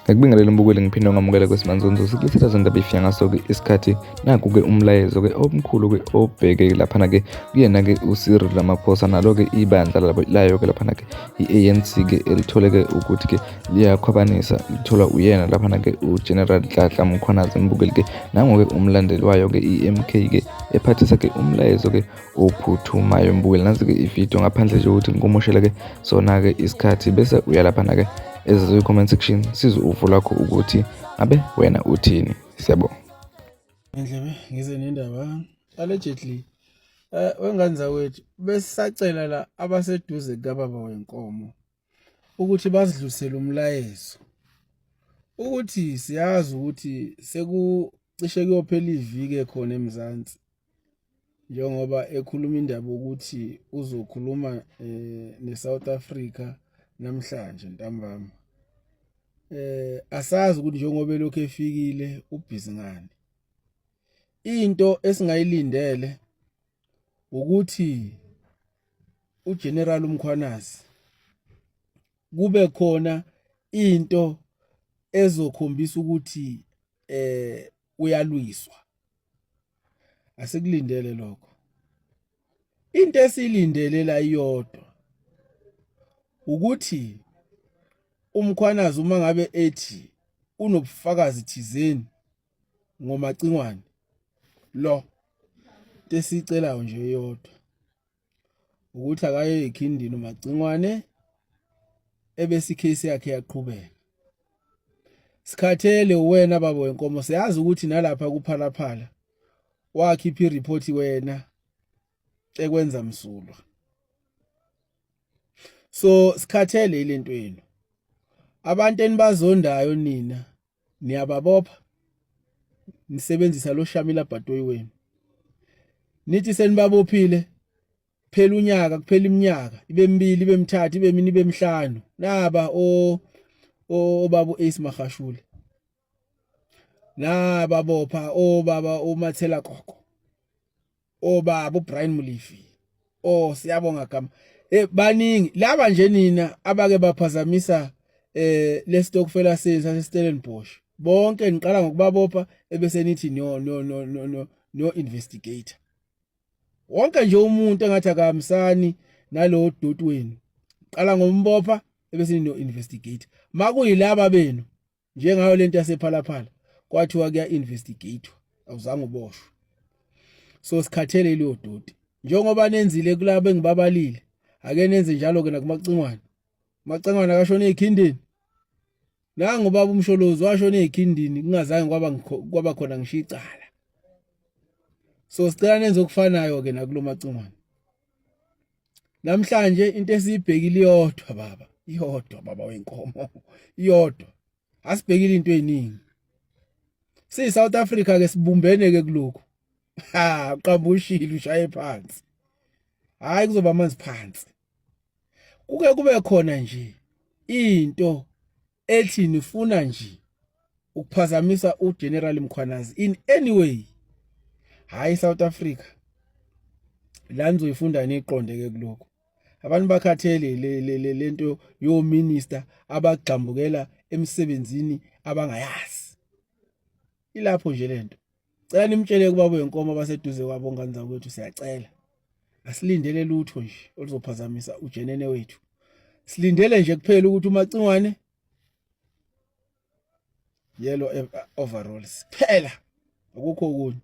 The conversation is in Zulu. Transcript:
Ngikubingelela umbukeli ngiphinde ngamukela kwesimanje sikulethela zonke abefika ngaso-ke isikhathi naku-ke umlayezo-ke omkhulu-ke obheke laphana-ke kuyena-ke uCyril Ramaphosa nalo-ke ibandla layo-ke laphana-ke i-ANC-ke elithole-ke ukuthi-ke liyakhwabanisa litholwa uyena laphana-ke uGeneral Nhlanhla Mkhwanazi mbukeli-ke nango-ke umlandeli wayo-ke i-MK-ke ephathisa-ke umlayezo-ke ophuthumayo mbukeli nazi-ke ividiyo ngaphandle nje ukuthi ngikumoshele-ke sona-ke isikhathi bese uyalaphana-ke ezizwe comment section sizwe uvo lwakho ukuthi ngabe wena uthini. Siyabonga. Ndlebe ngize nendaba allegedly wengane zawethu besisacela la abaseduze kababa wenkomo ukuthi basidlulisele umlayezo ukuthi siyazi ukuthi sekucishe kuyophela iviki khona eMzansi njengoba ekhuluma indaba ukuthi uzokhuluma neSouth Africa namhlanje ntambama. Asazi ukuthi njengoba lokho efikile ubhizi ngani. Into esingayilindele ukuthi uGeneral Mkhwanazi kube khona into ezokhombisa ukuthi uyalwiswa. Asikulindele lokho. Into esilindele la iyodwa ukuthi uMkhwanazi uma ngabe ethi unobufakazi thizeni ngomacingwane lo tesicelayo nje yodwa ukuthi akaye ekhindini umacingwane ebese icase yakhe yaqhubeka. Sikhathele wena baba wenkomo siyazi ukuthi nalapha kuphalaphala wakhipha ireport wena ekwenza msulwa. So sikhathele ilento yenu. Abantu enibazondayo nina niyababopha nisebenzisa lo Shamila Bhatoyi wenu. Nithi senibabophile phela unyaka kuphela iminyaka ibe mbili ibe mithathu ibe mini ibe mihlanu naba obaba Ace Magashule naba bopha obaba uMathela Koko obaba uBrian Mulifi siyabonga gama baningi laba nje nina abake baphazamisa lesitokfela senu saseStellenbosch bonke niqala ngokubabopha ebese nithi no investigator. Wonke nje umuntu engathi akamsani nalo doti wenu qala ngombopha ebese no investigator. Makuyilaba benu njengayo lento yasephalaphala kwathiwa kuya investigate awuzange uboshwe. So sikhathele leyo doti njengoba nenzile kulabo engibabalile ake nenze njalo ke nakumacingwane. Macingwane akashona ekhindini. Nangu baba uMsholozi washona ekhindini kungazange kwaba khona ngisho icala. So sicela nenze okufanayo ke nakulo macingwane. Namhlanje into esibhekile iyodwa baba wenkomo iyodwa. Asibhekile into eziningi. South Africa ke sibumbene ke kuloko. Uqamba ushilo ushaye phansi. Hayi kuzoba amanzi phansi. Kuke kube khona nje into ethi nifuna nje ukuphazamisa uGeneral Mkhwanazi in any way. Hayi South Africa. La nizoyifunda niqonde ke kuloko. Abantu bakhathele lento yo minister abagxambukela emsebenzini abangayazi. Ilapho nje lento. Cela nimtshele kubaba wenkomo abaseduze kwabo ngane zakwethu siyacela. Asilindele lutho nje oluzophazamisa ujenene wethu. Silindele nje kuphela ukuthi umacingwane yellow overalls phela akukho okunye.